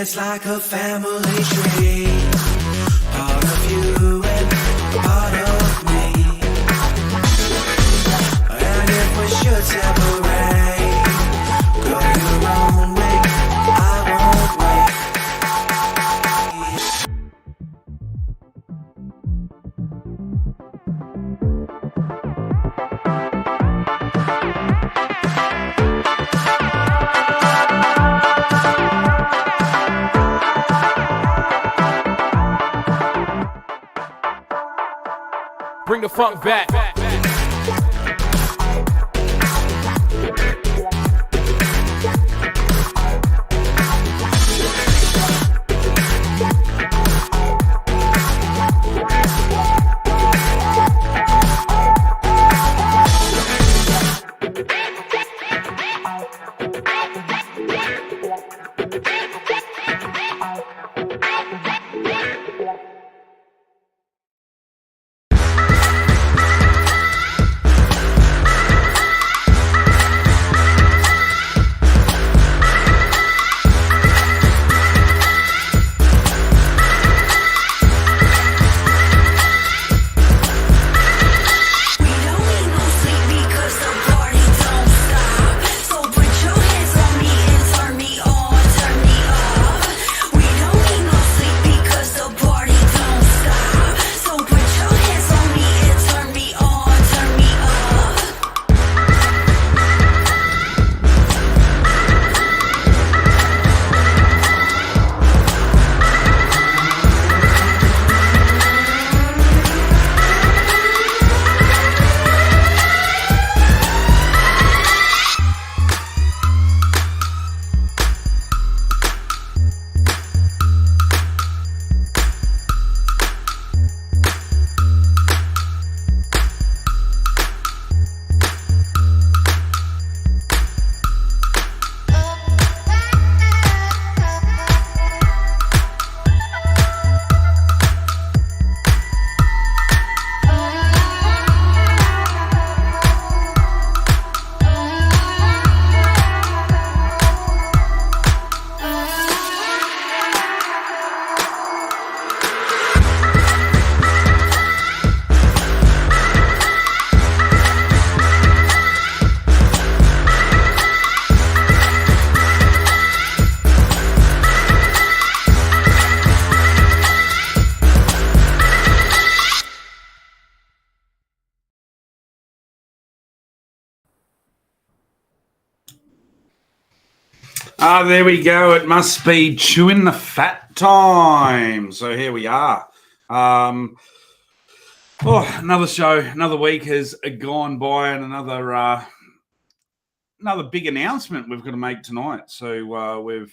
It's like a family tree, part of you and part of me. And if we should separate, go your own way, I won't wait. Bring the funk back. There we go. It must be Chewin the Fat time. So here we are. Another show, another week has gone by, and another big announcement we've got to make tonight. So we've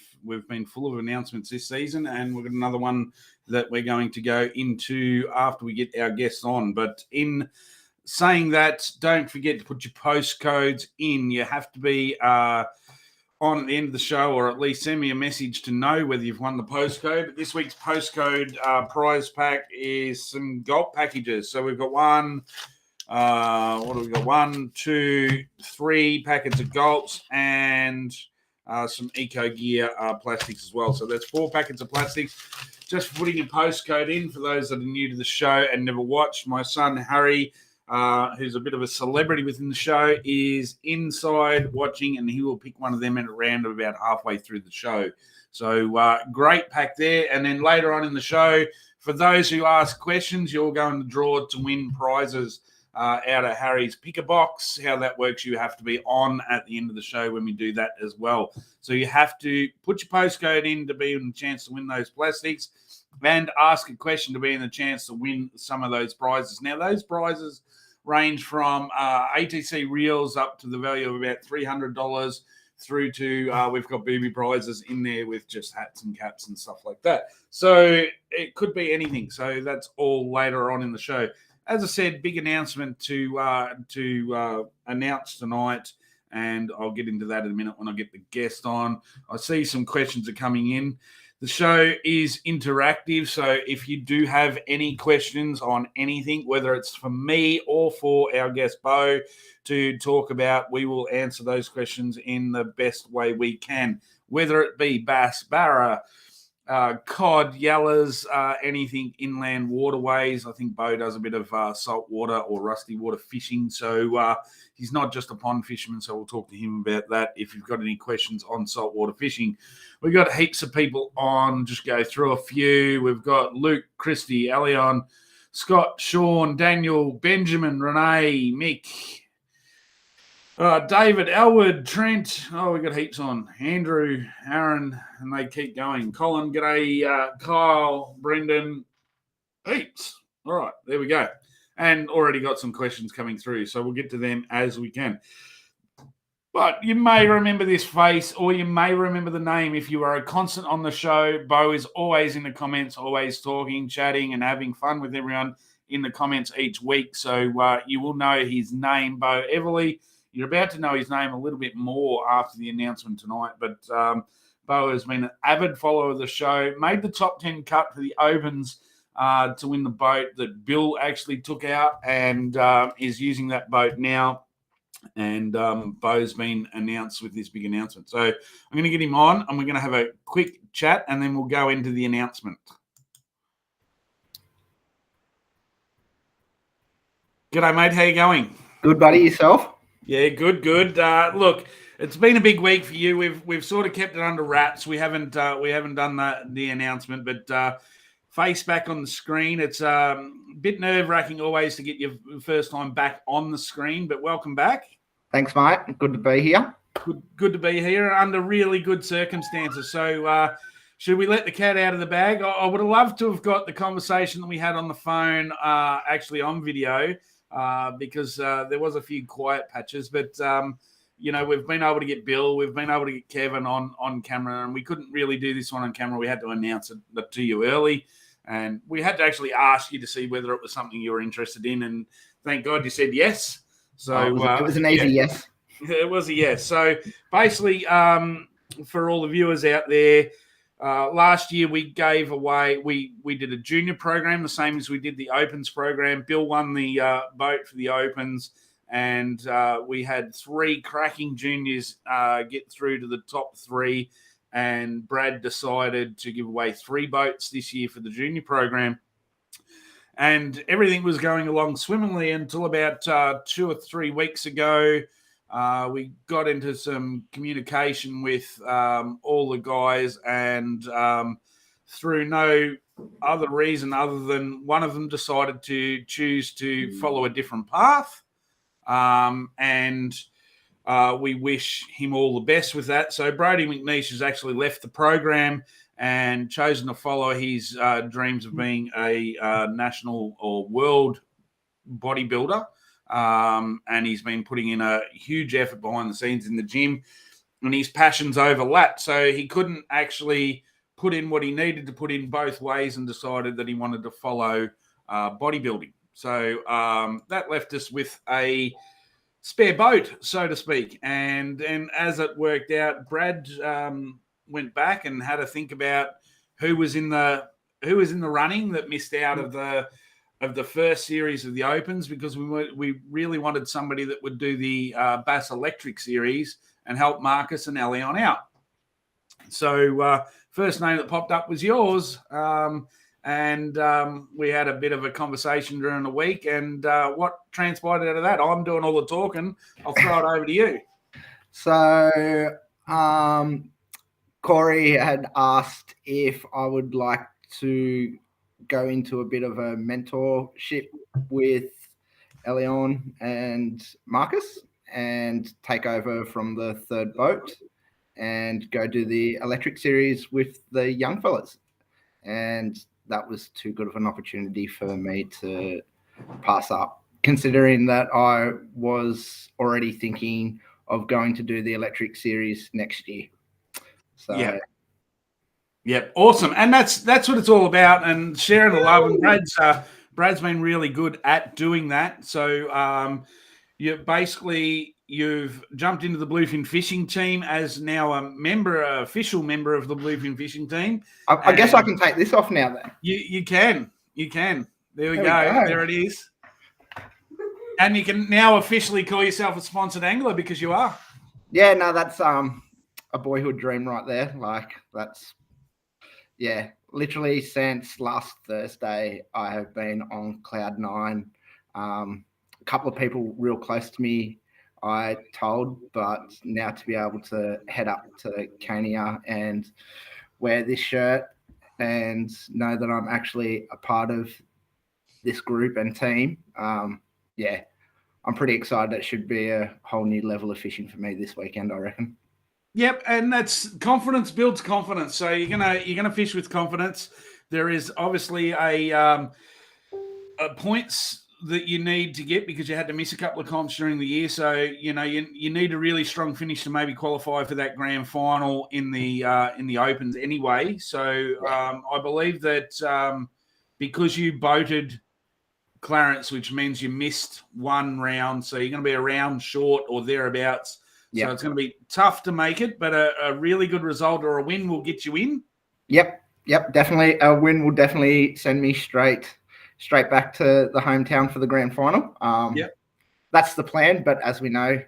been full of announcements this season, and we've got another one that we're going to go into after we get our guests on. But in saying that, don't forget to put your postcodes in. You have to be on at the end of the show, or at least send me a message to know whether you've won the postcode. But this week's postcode prize pack is some golf packages. So we've got one, what have we got? 1, 2, 3 packets of golfs and some Eco Gear plastics as well. So that's 4 packets of plastics. Just for putting your postcode in for those that are new to the show and never watched. My son Harry, who's a bit of a celebrity within the show, is inside watching, and he will pick one of them at around about halfway through the show. So great pack there. And then later on in the show, for those who ask questions, you'll go in the draw to win prizes out of Harry's Picker Box. How that works, you have to be on at the end of the show when we do that as well. So you have to put your postcode in to be in the chance to win those plastics and ask a question to be in the chance to win some of those prizes. Now, those prizes range from ATC reels up to the value of about $300 through to we've got booby prizes in there with just hats and caps and stuff like that. So it could be anything. So that's all later on in the show. As I said, big announcement to announce tonight, and I'll get into that in a minute when I get the guest on. I see some questions are coming in. The show is interactive, so if you do have any questions on anything, whether it's for me or for our guest Beau to talk about, we will answer those questions in the best way we can, whether it be bass, barra, cod, yellows, anything inland waterways. I think Beau does a bit of saltwater or rusty water fishing, so he's not just a pond fisherman, so we'll talk to him about that if you've got any questions on saltwater fishing. We've got heaps of people on, just go through a few. We've got Luke, Christy, Elion, Scott, Sean, Daniel, Benjamin, Renee, Mick, David, Elwood, Trent. Oh, we got heaps on. Andrew, Aaron, and they keep going. Colin, g'day. Kyle, Brendan, heaps. All right, there we go. And already got some questions coming through, so we'll get to them as we can. But you may remember this face, or you may remember the name if you are a constant on the show. Beau is always in the comments, always talking, chatting, and having fun with everyone in the comments each week. So you will know his name, Beau Everleigh. You're about to know his name a little bit more after the announcement tonight, but Beau has been an avid follower of the show, made the top 10 cut for the Opens to win the boat that Bill actually took out, and is using that boat now. And Beau's been announced with this big announcement. So I'm going to get him on, and we're going to have a quick chat, and then we'll go into the announcement. G'day, mate. How you going? Good, buddy. Yourself? Yeah, good. Look, it's been a big week for you. We've sort of kept it under wraps. We haven't done the announcement, but face back on the screen. It's a bit nerve-wracking always to get your first time back on the screen, but welcome back. Thanks, mate. Good to be here. Good to be here under really good circumstances. So should we let the cat out of the bag? I would have loved to have got the conversation that we had on the phone actually on video because there was a few quiet patches, but we've been able to get Bill, we've been able to get Kevin on camera, and we couldn't really do this one on camera. We had to announce it to you early, and we had to actually ask you to see whether it was something you were interested in, and thank God you said yes. So it was an easy yes. It was a yes. So basically, for all the viewers out there, last year we gave away, we did a junior program, the same as we did the Opens program. Bill won the boat for the Opens, and we had 3 cracking juniors get through to the top 3, and Brad decided to give away 3 boats this year for the junior program. And everything was going along swimmingly until about 2 or 3 weeks ago. We got into some communication with all the guys, and through no other reason other than one of them decided to choose to follow a different path. And we wish him all the best with that. So Brody McNeish has actually left the program and chosen to follow his dreams of being a national or world bodybuilder. And he's been putting in a huge effort behind the scenes in the gym, and his passions overlapped. So he couldn't actually put in what he needed to put in both ways, and decided that he wanted to follow bodybuilding. So that left us with a spare boat, so to speak. And as it worked out, Brad went back and had to think about who was in the running that missed out of the first series of the Opens, because we really wanted somebody that would do the Bass Electric series and help Marcus and Elion out. So first name that popped up was yours, and we had a bit of a conversation during the week, and what transpired out of that? I'm doing all the talking. I'll throw it over to you. So Corey had asked if I would like to go into a bit of a mentorship with Elion and Marcus and take over from the third boat and go do the electric series with the young fellas. And that was too good of an opportunity for me to pass up, considering that I was already thinking of going to do the electric series next year. So Yeah. Yep, awesome, and that's what it's all about, and sharing the love. And Brad's been really good at doing that. So you've jumped into the Bluefin fishing team as now a official member of the Bluefin fishing team. I guess I can take this off now then. You can. There we There we go. go. There it is. And you can now officially call yourself a sponsored angler because you are. Yeah, no, that's a boyhood dream right there. Like that's. Yeah, literally since last Thursday, I have been on cloud nine. A couple of people real close to me I told, but now to be able to head up to Cania and wear this shirt and know that I'm actually a part of this group and team, yeah, I'm pretty excited. It should be a whole new level of fishing for me this weekend, I reckon. Yep, and that's confidence builds confidence. So you're gonna fish with confidence. There is obviously a points that you need to get because you had to miss a couple of comps during the year. So you need a really strong finish to maybe qualify for that grand final in the opens anyway. So I believe that because you boated Clarence, which means you missed one round, so you're going to be a round short or thereabouts. Yep. So it's going to be tough to make it, but a really good result or a win will get you in. Yep, definitely. A win will definitely send me straight back to the hometown for the grand final. Yep. That's the plan, but as we know,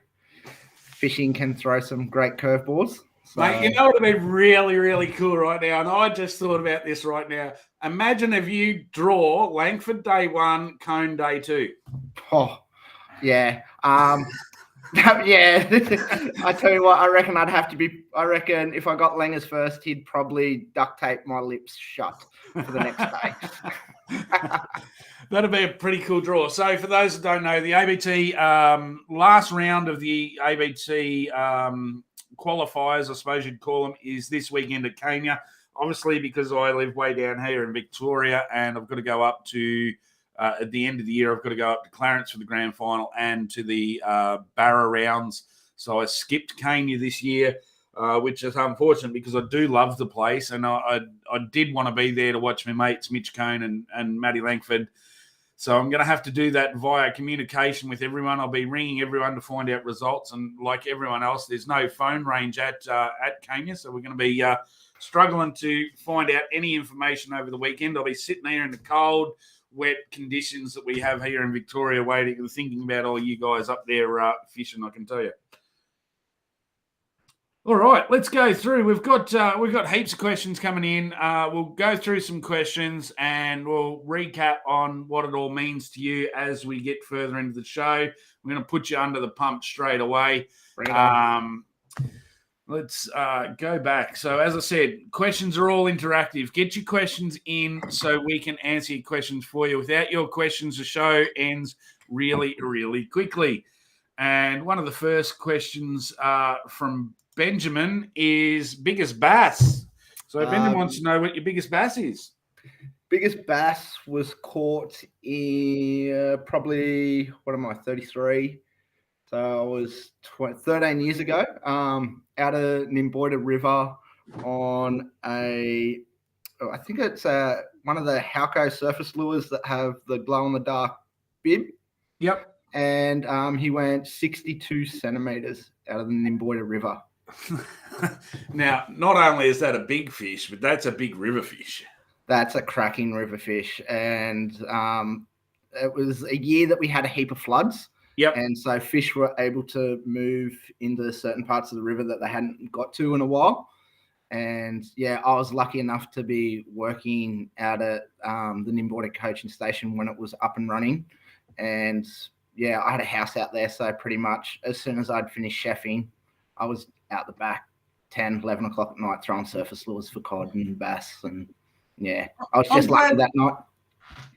fishing can throw some great curveballs. So... Mate, you know what would be really, really cool right now, and I just thought about this right now. Imagine if you draw Langford day 1, Cone day 2. Oh, yeah. Yeah, I tell you what, I reckon if I got Langers first, he'd probably duct tape my lips shut for the next day. That'd be a pretty cool draw. So for those that don't know, the ABT last round of the ABT qualifiers, I suppose you'd call them, is this weekend at Cania. Obviously, because I live way down here in Victoria and I've got to go up to at the end of the year, I've got to go up to Clarence for the grand final and to the Barra rounds. So I skipped Cania this year, which is unfortunate because I do love the place. And I did want to be there to watch my mates, Mitch Cone and Matty Langford. So I'm going to have to do that via communication with everyone. I'll be ringing everyone to find out results. And like everyone else, there's no phone range at Cania. So we're going to be struggling to find out any information over the weekend. I'll be sitting there in the cold, wet conditions that we have here in Victoria, waiting and thinking about all you guys up there fishing, I can tell you. All right, let's go through. We've got heaps of questions coming in. We'll go through some questions and we'll recap on what it all means to you as we get further into the show. We're going to put you under the pump straight away. Bring it on. Let's go back. So as I said, questions are all interactive. Get your questions in so we can answer your questions for you. Without your questions, the show ends really, really quickly. And one of the first questions from Benjamin is biggest bass. So Benjamin wants to know what your biggest bass is. Biggest bass was caught in probably, 33? So I was 13 years ago, out of Nimboida River on I think it's one of the Halco surface lures that have the glow-in-the-dark bib. Yep. And he went 62 centimeters out of the Nimboida River. Now, not only is that a big fish, but that's a big river fish. That's a cracking river fish. And it was a year that we had a heap of floods. Yep. And so fish were able to move into certain parts of the river that they hadn't got to in a while. And yeah, I was lucky enough to be working out at the Nimboida coaching station when it was up and running. And yeah, I had a house out there. So pretty much as soon as I'd finished chefing, I was out the back 10, 11 o'clock at night throwing surface lures for cod and bass. And yeah, I was just lucky that night.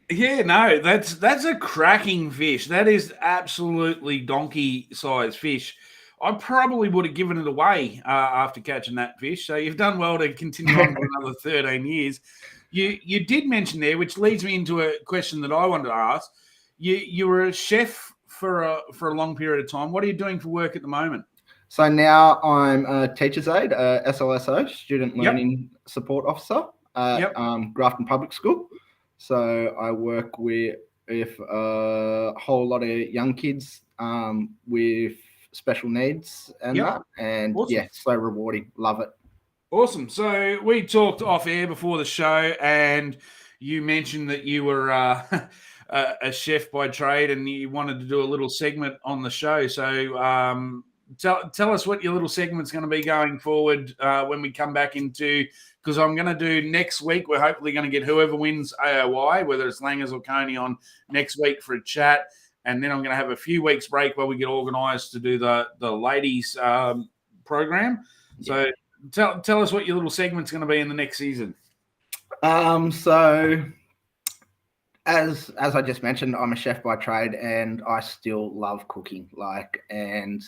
Yeah, no, that's a cracking fish. That is absolutely donkey-sized fish. I probably would have given it away after catching that fish. So you've done well to continue on for another 13 years. You did mention there, which leads me into a question that I wanted to ask. You were a chef for a long period of time. What are you doing for work at the moment? So now I'm a teacher's aide, SLSO, Student Yep. Learning Support Officer at Yep. Grafton Public School. So I work with a whole lot of young kids with special needs and Yep. that. And Awesome. yeah, so rewarding. Love it. Awesome. So we talked off air before the show, and you mentioned that you were a chef by trade, and you wanted to do a little segment on the show. So tell us what your little segment's going to be going forward when we come back into. Because I'm going to do next week. We're hopefully going to get whoever wins AIY, whether it's Langers or Coney, on next week for a chat, and then I'm going to have a few weeks break where we get organised to do the ladies program. So. Tell us what your little segment's going to be in the next season. So as I just mentioned, I'm a chef by trade, and I still love cooking. And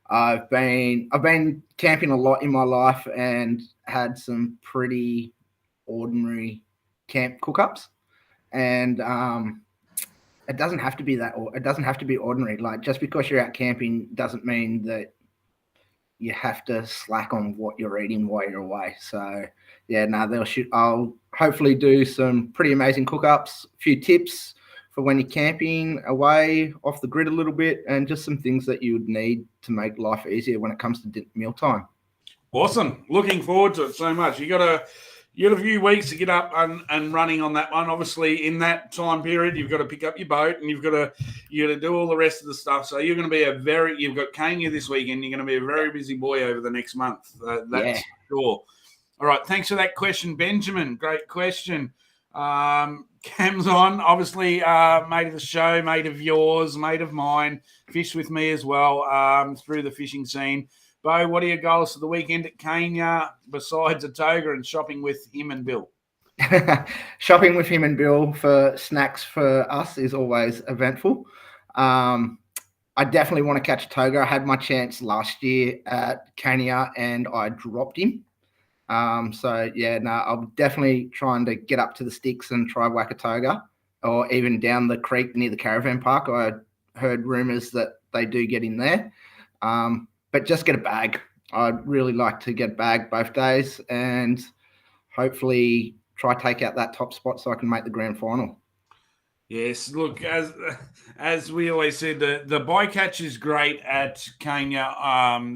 I've been camping a lot in my life and had some pretty ordinary camp cookups, and it doesn't have to be it doesn't have to be ordinary. Like, just because you're out camping doesn't mean that you have to slack on what you're eating while you're away. So yeah, no, I'll hopefully do some pretty amazing cookups, a few tips for when you're camping away off the grid a little bit, and just some things that you would need to make life easier when it comes to mealtime. Awesome. Looking forward to it so much. You got a few weeks to get up and running on that one. Obviously, in that time period, you've got to pick up your boat, and you've got to do all the rest of the stuff. So you're going to be you've got Kenya this weekend. You're going to be a very busy boy over the next month. That's sure. All right. Thanks for that question, Benjamin. Great question. Cam's on, obviously, mate of the show, mate of yours, mate of mine, fished with me as well through the fishing scene. Beau, what are your goals for the weekend at Kenya besides a toga and shopping with him and Bill? Shopping with him and Bill for snacks for us is always eventful. I definitely want to catch a toga. I had my chance last year at Kenya and I dropped him. So yeah, no, I'm definitely trying to get up to the sticks and try whack a toga, or even down the creek near the caravan park. I heard rumors that they do get in there. But just get a bag. I'd really like to get a bag both days and hopefully try take out that top spot so I can make the grand final. Yes, look, as we always said, the bycatch is great at Kenya.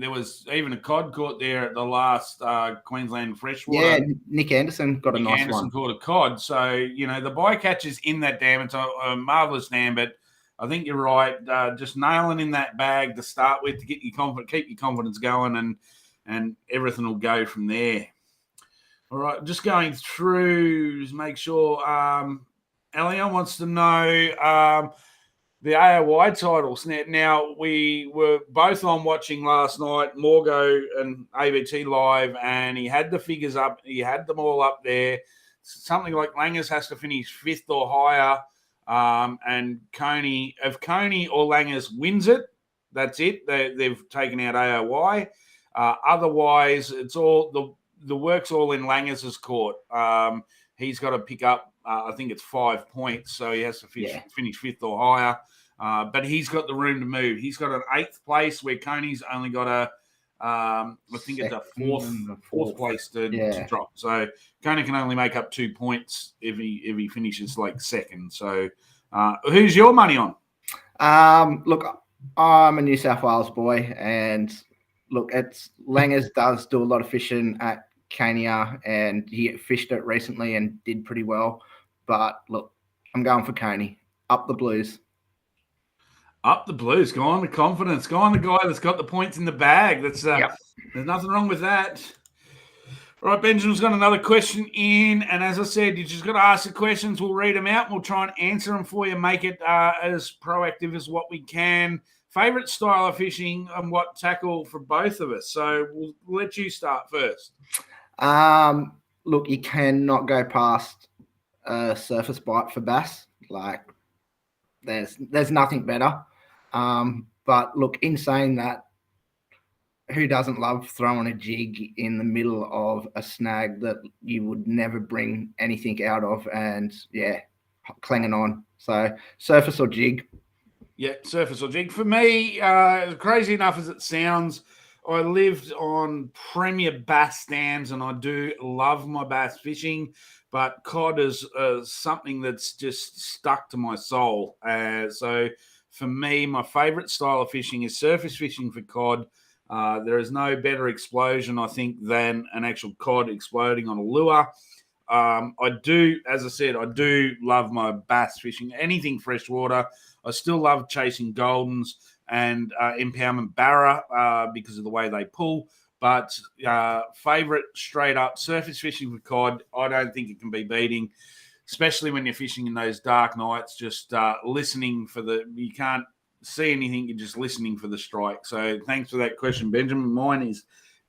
There was even a cod caught there at the last Queensland freshwater. Yeah, Nick Anderson got a nice one. Nick Anderson caught a cod. So, the bycatch is in that dam. It's a marvellous dam, but I think you're right. Just nailing in that bag to start with to get you confident, keep your confidence going, and everything will go from there. All right, just going through, just make sure. Elion wants to know the AIY title snap. Now, we were both on watching last night, Morgo and ABT live, and he had the figures up. He had them all up there. Something like Langers has to finish 5th or higher. And Coney, if Coney or Langers wins it, that's it. They've taken out AIY. Otherwise, it's all the work's all in Langers' court. He's got to pick up, I think it's 5 points, so he has to finish 5th or higher. But he's got the room to move. He's got an 8th place where Coney's only got I think it's a fourth place to drop. So Coney can only make up 2 points if he finishes like second. So who's your money on? Look, I'm a New South Wales boy, and look, Langers does do a lot of fishing at Kenya, and he fished it recently and did pretty well. But look, I'm going for Coney. Up the Blues. Up the Blues. Go on the confidence. Go on the guy that's got the points in the bag. There's nothing wrong with that. All right, Benjamin's got another question in, and as I said, you just got to ask the questions. We'll read them out, and we'll try and answer them for you, make it as proactive as what we can. Favorite style of fishing and what tackle for both of us? So we'll let you start first. Look, you cannot go past a surface bite for bass. Like there's nothing better. But look, in saying that, who doesn't love throwing a jig in the middle of a snag that you would never bring anything out of, and clanging on? So surface or jig? Yeah, surface or jig. For me, crazy enough as it sounds, I lived on premier bass stands, and I do love my bass fishing, but cod is something that's just stuck to my soul. So for me, my favourite style of fishing is surface fishing for cod. There is no better explosion, I think, than an actual cod exploding on a lure. I do, as I said, I do love my bass fishing, anything freshwater. I still love chasing Goldens and impoundment barra because of the way they pull. But favourite straight up surface fishing for cod, I don't think it can be beating, especially when you're fishing in those dark nights, just listening for you can't see anything, you're just listening for the strike. So thanks for that question, Benjamin. Mine is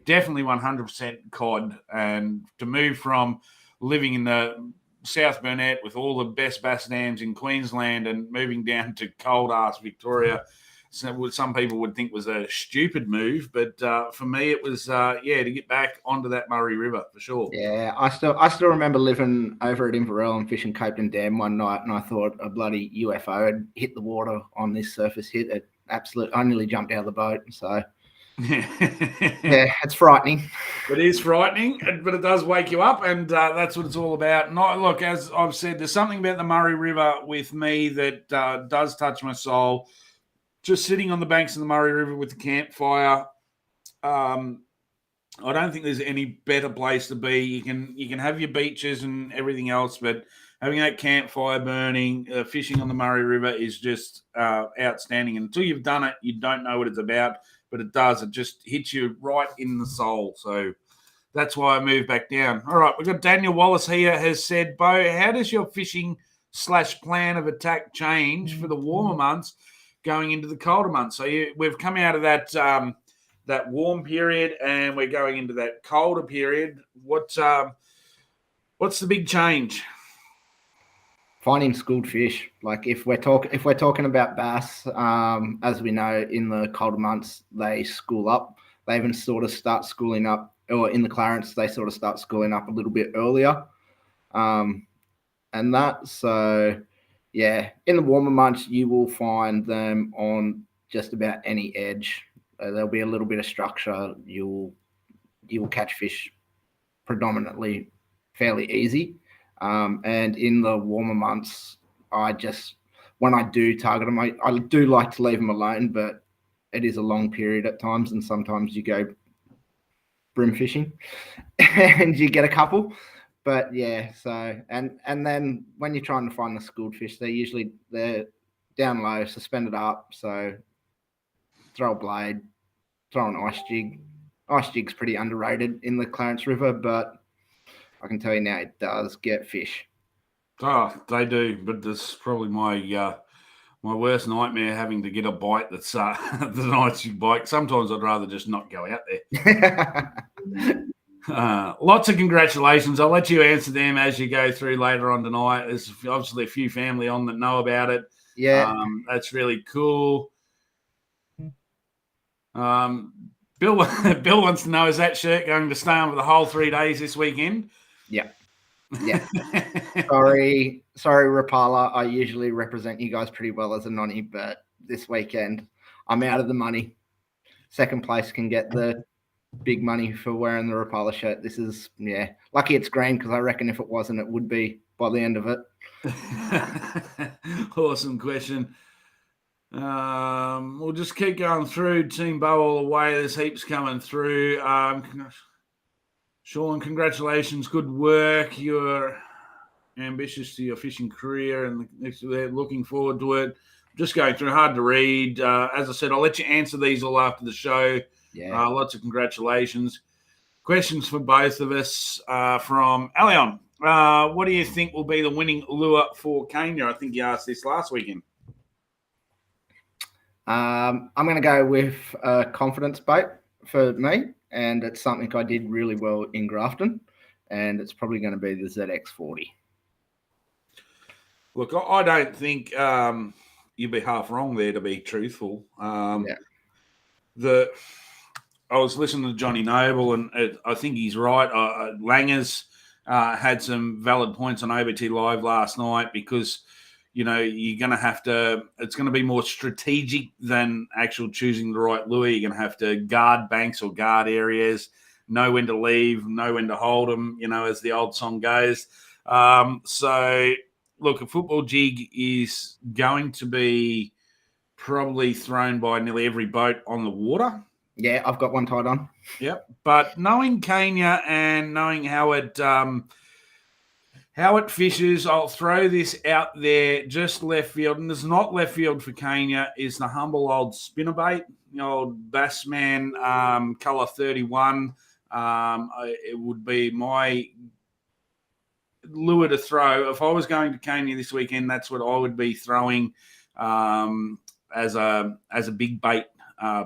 definitely 100% cod. And to move from living in the South Burnett with all the best bass dams in Queensland and moving down to cold ass Victoria, so some people would think was a stupid move, but for me it was to get back onto that Murray River for sure. Yeah, I still remember living over at Inverell and fishing Capeton Dam one night, and I thought a bloody UFO had hit the water on this surface hit. I nearly jumped out of the boat. So yeah, it's frightening. It is frightening, but it does wake you up, and that's what it's all about. And look, as I've said, there's something about the Murray River with me that does touch my soul. Just sitting on the banks of the Murray River with the campfire, I don't think there's any better place to be. You can have your beaches and everything else, but having that campfire burning, fishing on the Murray River is just outstanding. And until you've done it, you don't know what it's about, but it does. It just hits you right in the soul. So that's why I moved back down. All right, we've got Daniel Wallace here has said, Beau, how does your fishing / plan of attack change for the warmer months going into the colder months? So we've come out of that warm period and we're going into that colder period. What's the big change? Finding schooled fish. Like if we're talking about bass, as we know, in the colder months they school up. They even sort of start schooling up, or in the Clarence they sort of start schooling up a little bit earlier, and that. So yeah, in the warmer months you will find them on just about any edge. There'll be a little bit of structure. You will catch fish predominantly fairly easy. And in the warmer months, when I do target them, I do like to leave them alone, but it is a long period at times, and sometimes you go brim fishing and you get a couple. But yeah, so and then when you're trying to find the schooled fish, they're down low, suspended up. So throw a blade, throw an ice jig. Ice jig's pretty underrated in the Clarence River, but I can tell you now it does get fish. Oh, they do, but that's probably my worst nightmare, having to get a bite that's the ice jig bite. Sometimes I'd rather just not go out there. Lots of congratulations. I'll let you answer them as you go through later on tonight. There's obviously a few family on that know about it. Yeah. That's really cool. Bill wants to know, is that shirt going to stay on for the whole 3 days this weekend? Yeah. Yeah. Sorry, Rapala. I usually represent you guys pretty well as a nonny, but this weekend I'm out of the money. Second place can get the big money for wearing the Rapala shirt. This is, lucky it's green, because I reckon if it wasn't, it would be by the end of it. Awesome question. We'll just keep going through. Team Beau all the way. There's heaps coming through. Sean, congratulations. Good work. You're ambitious to your fishing career and they're looking forward to it. Just going through, hard to read. As I said, I'll let you answer these all after the show. Yeah. Lots of congratulations. Questions for both of us from Alion. What do you think will be the winning lure for Kenya? I think you asked this last weekend. I'm going to go with a confidence bait for me, and it's something I did really well in Grafton, and it's probably going to be the ZX40. Look, I don't think you'd be half wrong there, to be truthful. I was listening to Johnny Noble, and I think he's right. Langers had some valid points on OBT Live last night because, you're going to have to – it's going to be more strategic than actual choosing the right lure. You're going to have to guard banks or guard areas, know when to leave, know when to hold them, as the old song goes. So, look, a football jig is going to be probably thrown by nearly every boat on the water. Yeah, I've got one tied on. Yep. But knowing Kenya and knowing how it fishes, I'll throw this out there, just left field, and there's not left field for Kenya, is the humble old spinnerbait, the old Bassman colour 31. It would be my lure to throw. If I was going to Kenya this weekend, that's what I would be throwing as a big bait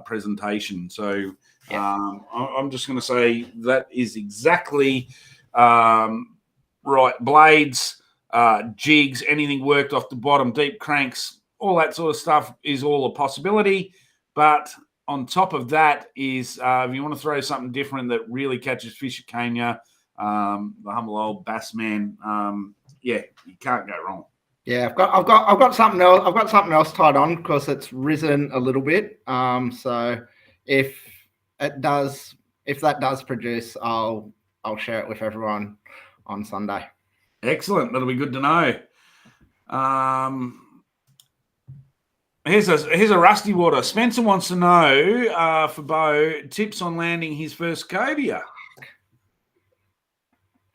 presentation. So I'm just going to say that is exactly right. Blades, jigs, anything worked off the bottom, deep cranks, all that sort of stuff is all a possibility. But on top of that is if you want to throw something different that really catches fish at Kenya, the humble old Bassman, you can't go wrong. Yeah, I've got something else. I've got something else tied on because it's risen a little bit. So if that does produce, I'll share it with everyone on Sunday. Excellent. That'll be good to know. Here's a rusty water. Spencer wants to know for Beau tips on landing his first cobia.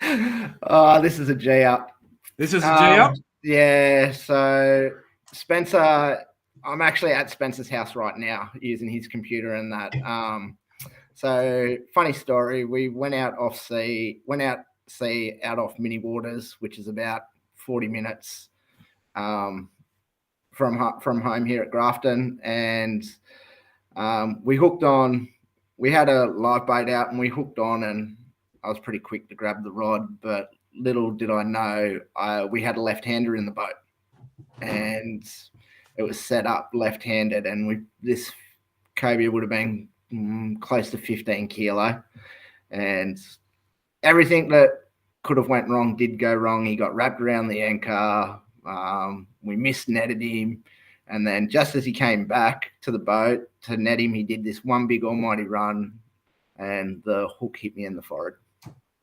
Oh, this is a G up. This is a G up? Yeah. So Spencer, I'm actually at Spencer's house right now using his computer and that. So funny story. We went out off Mini Waters, which is about 40 minutes from home here at Grafton, and we hooked on. We had a live bait out, and we hooked on, and I was pretty quick to grab the rod, but little did I know we had a left-hander in the boat, and it was set up left-handed, and this cobia would have been close to 15 kilo, and everything that could have went wrong did go wrong. He got wrapped around the anchor. We misnetted him, and then just as he came back to the boat to net him, he did this one big almighty run, and the hook hit me in the forehead.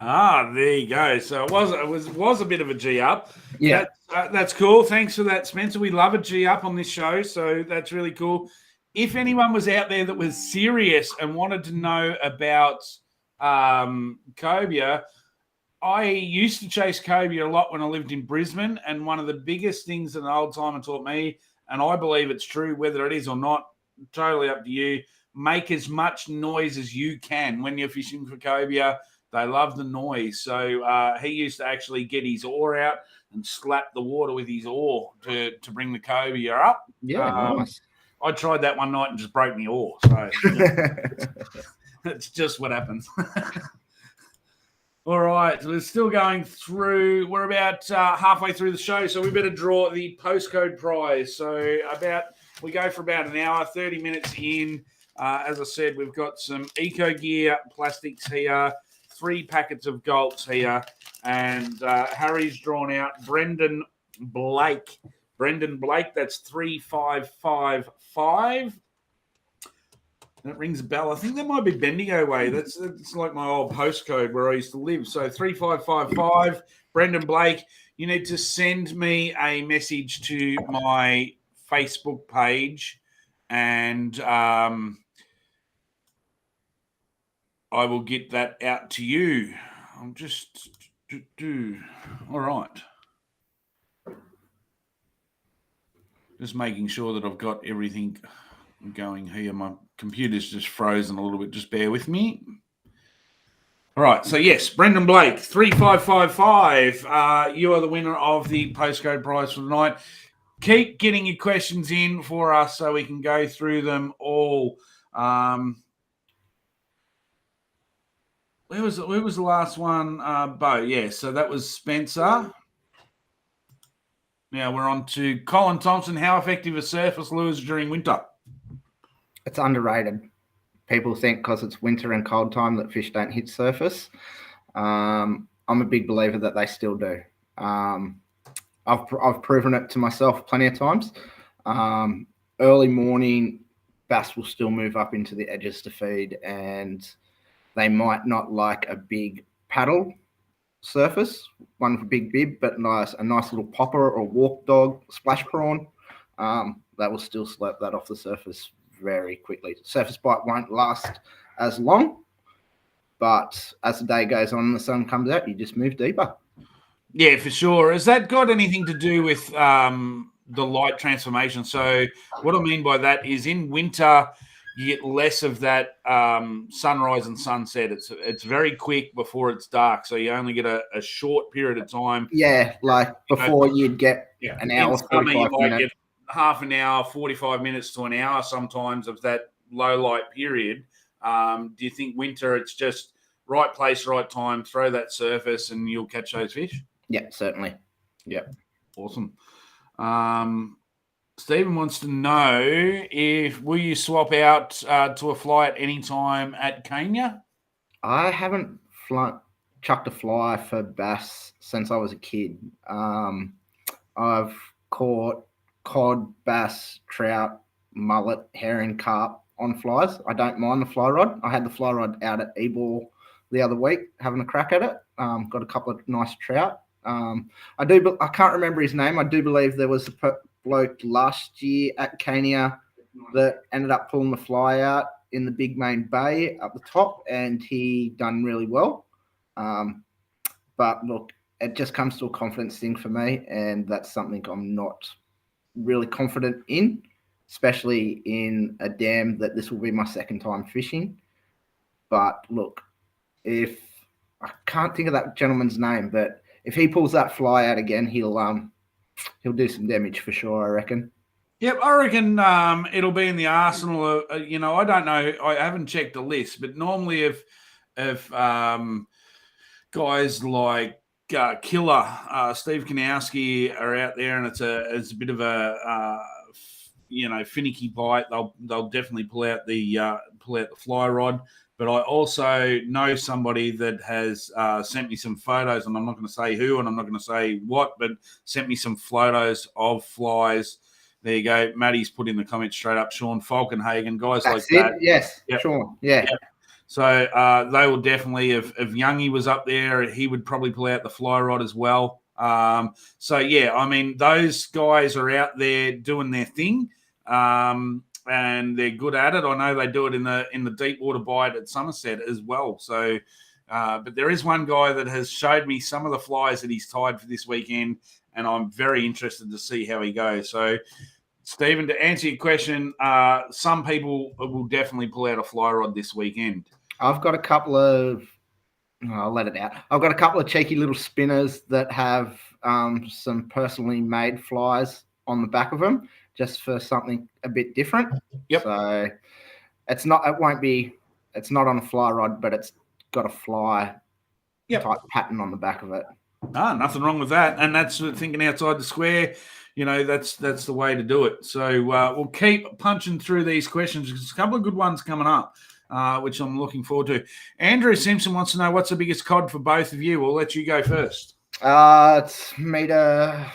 Ah, there you go. So it was a bit of a G up. Yeah, that's cool. Thanks for that, Spencer. We love a G up on this show, so that's really cool. If anyone was out there that was serious and wanted to know about cobia, I used to chase cobia a lot when I lived in Brisbane, and one of the biggest things that an old timer taught me, and I believe it's true, whether it is or not, totally up to you, make as much noise as you can when you're fishing for cobia. They love the noise. So he used to actually get his oar out and slap the water with his oar to bring the cobia up. Yeah, nice. I tried that one night and just broke my oar. So that's just what happens. All right, so we're still going through. We're about halfway through the show, so we better draw the postcode prize. So we go for about an hour, 30 minutes in. As I said, we've got some Eco Gear plastics here, 3 packets of Gulps here, and Harry's drawn out Brendan Blake. Brendan Blake, that's 3555. That rings a bell. I think that might be Bendigo Way. That's like my old postcode where I used to live. So 3555, Brendan Blake. You need to send me a message to my Facebook page, and I will get that out to you. I'm just all right. Just making sure that I've got everything going here. My computer's just frozen a little bit. Just bear with me. All right. So, yes, Brendan Blake, 3555. You are the winner of the postcode prize for tonight. Keep getting your questions in for us so we can go through them all. Where was the last one? Beau. Yeah, so that was Spencer. Now we're on to Colin Thompson. How effective are surface lures during winter? It's underrated. People think because it's winter and cold time that fish don't hit surface. I'm a big believer that they still do. I've proven it to myself plenty of times. Early morning, bass will still move up into the edges to feed, and they might not like a big paddle surface, one with a big bib, but a nice little popper or walk dog, splash prawn. That will still slurp that off the surface very quickly. Surface bite won't last as long, but as the day goes on and the sun comes out, you just move deeper. Yeah, for sure. Has that got anything to do with the light transformation? So what I mean by that is in winter, you get less of that sunrise and sunset. It's very quick before it's dark, so you only get a short period of time. Yeah, like before you'd get an hour, in summer, 45 you might minutes. get half an hour, 45 minutes to an hour sometimes of that low light period. Do you think winter it's just right place, right time, throw that surface and you'll catch those fish? Yeah, certainly. Yeah. Awesome. Stephen wants to know will you swap out to a fly at any time at Kenya? I haven't chucked a fly for bass since I was a kid. I've caught cod, bass, trout, mullet, herring, carp on flies. I don't mind the fly rod. I had the fly rod out at E-Ball the other week having a crack at it. Got a couple of nice trout. I can't remember his name. I do believe there was a bloke last year at Kenya that ended up pulling the fly out in the big main bay up the top, and he done really well. But look, it just comes to a confidence thing for me, and that's something I'm not really confident in, especially in a dam that this will be my second time fishing. But look, if I can't think of that gentleman's name, but if he pulls that fly out again, he'll do some damage for sure, I reckon. Yep, I reckon it'll be in the arsenal. I don't know. I haven't checked the list, but normally if guys like Killer, Steve Kanowski are out there, and it's a bit of a finicky bite, they'll definitely pull out the fly rod. But I also know somebody that has sent me some photos, and I'm not going to say who, and I'm not going to say what, but sent me some photos of flies. There you go. Maddie's put in the comments straight up. Sean Falkenhagen, guys like that. Yes, yep. Sean. Yeah. Yep. So they will definitely, if Youngie was up there, he would probably pull out the fly rod as well. Those guys are out there doing their thing. And they're good at it. I know they do it in the deep water bite at Somerset as well. So, but there is one guy that has showed me some of the flies that he's tied for this weekend, and I'm very interested to see how he goes. So, Stephen, to answer your question, some people will definitely pull out a fly rod this weekend. I've got a couple of. I'll let it out. I've got a couple of cheeky little spinners that have some personally made flies on the back of them, just for something a bit different. Yep. So it's not on a fly rod, but it's got a fly type pattern on the back of it. Nothing wrong with that. And that's thinking outside the square. That's the way to do it. So we'll keep punching through these questions. There's a couple of good ones coming up, which I'm looking forward to. Andrew Simpson wants to know what's the biggest cod for both of you. We'll let you go first. It's meter.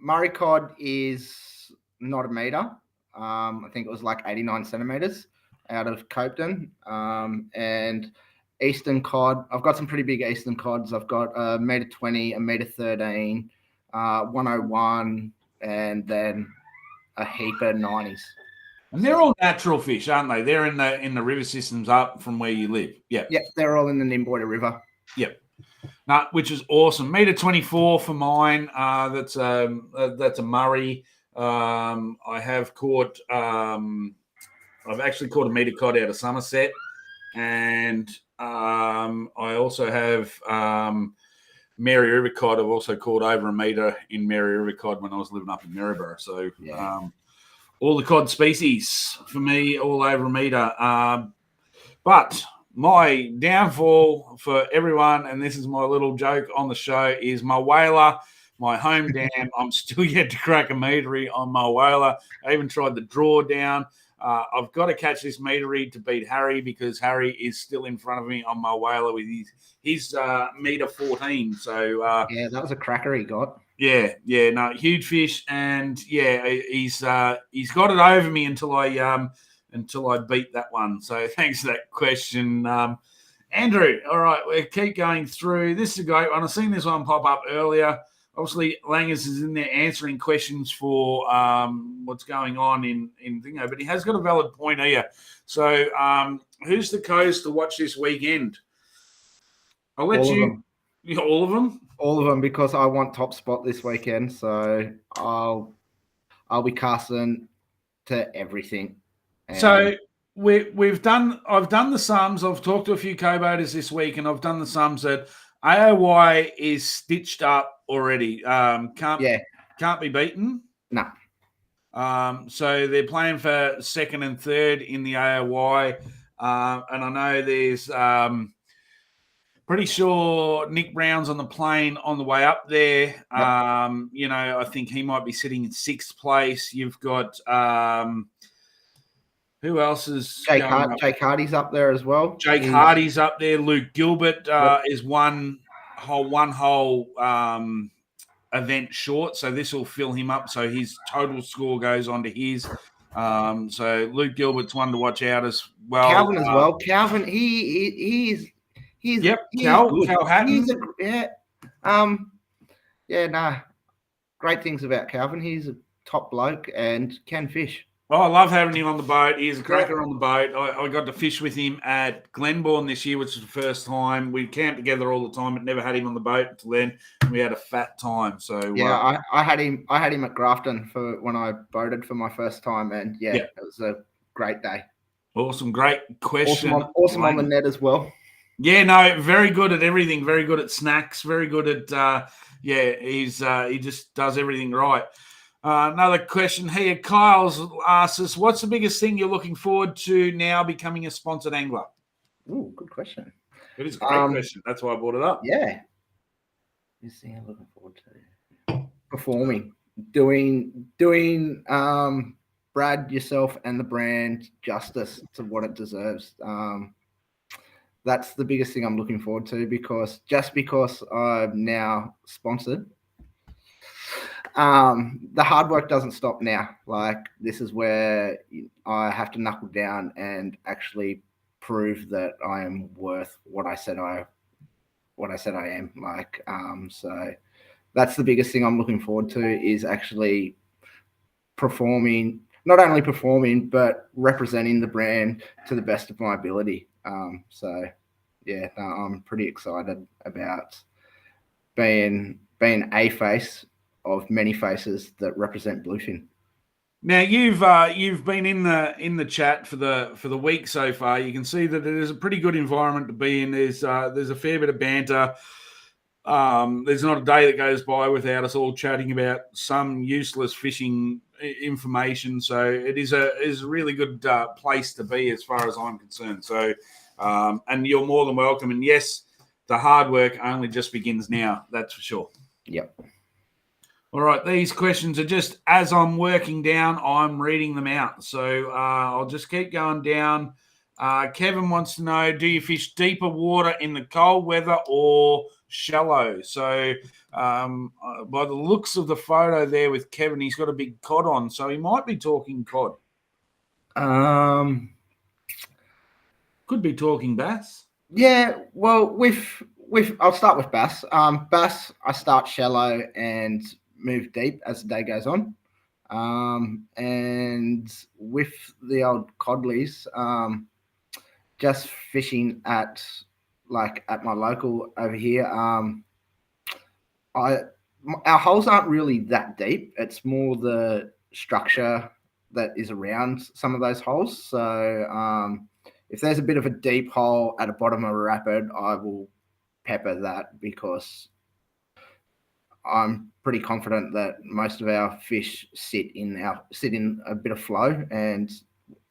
Murray cod is not a meter. I think it was like 89 centimeters out of Cobden. And Eastern cod, I've got some pretty big Eastern cods. I've got a meter 20, a meter 13, 101, and then a heap of 90s. And they're all natural fish, aren't they? They're in the river systems up from where you live. Yeah. Yep, they're all in the Nimboida River. Yep. Which is awesome. Meter 24 for mine. That's a Murray. I have caught. I've actually caught a meter cod out of Somerset, and I also have Mary River cod. I've also caught over a meter in Mary River cod when I was living up in Maryborough. So all the cod species for me, all over a meter. But my downfall for everyone, and this is my little joke on the show, is my whaler, my home dam. I'm still yet to crack a metery on my whaler. I even tried the drawdown. I've got to catch this metery to beat Harry because Harry is still in front of me on my whaler with his meter 14. So yeah, that was a cracker he got. Yeah, no, huge fish, and yeah, he's got it over me until I beat that one. So thanks for that question, Andrew. All right, we'll keep going through. This is a great one. I've seen this one pop up earlier. Obviously, Langers is in there answering questions for what's going on in Thingo, but he has got a valid point here. So, who's the coast to watch this weekend? I'll let you. All of them. All of them, because I want top spot this weekend. So I'll be casting to everything. And so I've done the sums. I've talked to a few co-boaters this week, and I've done the sums that AIY is stitched up already. Can't be beaten. No. So they're playing for second and third in the AIY, and I know there's pretty sure Nick Brown's on the plane on the way up there. Yep. I think he might be sitting in sixth place. You've got who else is Jake Hardy's up there as well. Jake Hardy's up there. Luke Gilbert is one whole event short, so this will fill him up. So his total score goes on to his. So Luke Gilbert's one to watch out as well. Calvin as well. Calvin, he's Cal Hatton. Great things about Calvin. He's a top bloke and can fish. Oh, I love having him on the boat. He's a cracker on the boat. I got to fish with him at Glenbourne this year, which was the first time. We camped together all the time, but never had him on the boat until then. And we had a fat time. So I had him at Grafton for when I boated for my first time, and it was a great day. Awesome, great question. Awesome on the net as well. Yeah, no, very good at everything. Very good at snacks. Very good at he just does everything right. Another question here. Kyle's asks us, what's the biggest thing you're looking forward to now becoming a sponsored angler? Ooh, good question. It is a great question. That's why I brought it up. Yeah. Biggest thing I'm looking forward to. Performing. Doing Brad, yourself, and the brand justice to what it deserves. That's the biggest thing I'm looking forward to, because I'm now sponsored, the hard work doesn't stop now. Like, this is where I have to knuckle down and actually prove that I am worth what I said I am. Like, so that's the biggest thing I'm looking forward to, is actually performing, not only performing, but representing the brand to the best of my ability. I'm pretty excited about being a face of many faces that represent bluefin. Now you've been in the chat for the week so far. You can see that it is a pretty good environment to be in. There's a fair bit of banter. There's not a day that goes by without us all chatting about some useless fishing information. So it is a really good place to be as far as I'm concerned. So and you're more than welcome. And yes, the hard work only just begins now. That's for sure. Yep. All right, these questions are just as I'm working down, I'm reading them out. So I'll just keep going down. Kevin wants to know, do you fish deeper water in the cold weather or shallow? So by the looks of the photo there with Kevin, he's got a big cod on. So he might be talking cod. Could be talking bass. Yeah, well, I'll start with bass. Bass, I start shallow and move deep as the day goes on. And with the old codleys, just fishing at my local over here, our holes aren't really that deep. It's more the structure that is around some of those holes. So if there's a bit of a deep hole at the bottom of a rapid, I will pepper that, because I'm pretty confident that most of our fish sit in a bit of flow, and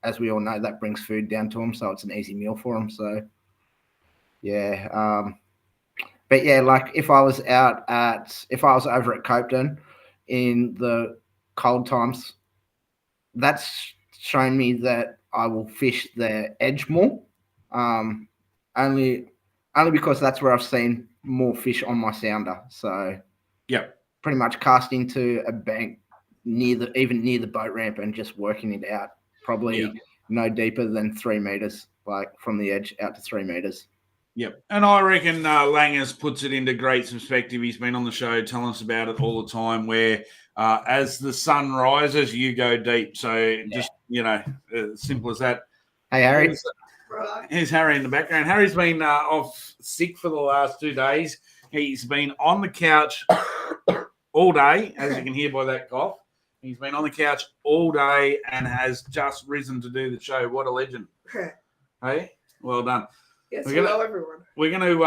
as we all know, that brings food down to them, so it's an easy meal for them. So yeah. But yeah, like if I was over at Copeton in the cold times, that's shown me that I will fish the edge more. Only because that's where I've seen more fish on my sounder. So Yeah. pretty much cast into a bank even near the boat ramp and just working it out. Probably no deeper than 3 meters, like from the edge out to 3 meters. Yep. And I reckon Langers puts it into great perspective. He's been on the show telling us about it all the time where as the sun rises, you go deep. So just, simple as that. Hey, Harry. Here's Harry in the background. Harry's been off sick for the last 2 days. He's been on the couch all day, as you can hear by that cough. He's been on the couch all day and has just risen to do the show. What a legend. Hey, well done. Yes, hello, everyone. We're going to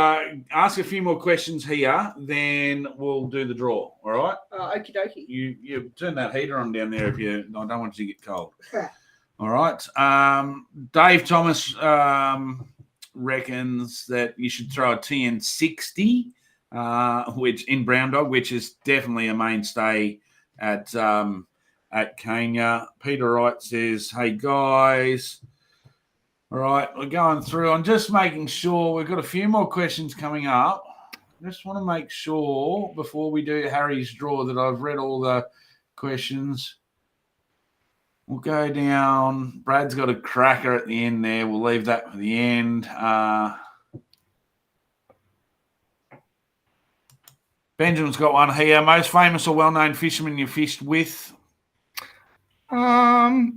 ask a few more questions here, then we'll do the draw, all right? Okie dokie. You turn that heater on down there I don't want you to get cold. All right. Dave Thomas reckons that you should throw a TN60, which in brown dog, which is definitely a mainstay at Kenya. Peter Wright says, hey, guys. All right, we're going through. I'm just making sure we've got a few more questions coming up. Just want to make sure before we do Harry's draw that I've read all the questions. We'll go down. Brad's got a cracker at the end there. We'll leave that for the end. Benjamin's got one here. Most famous or well-known fisherman you fished with? Oh,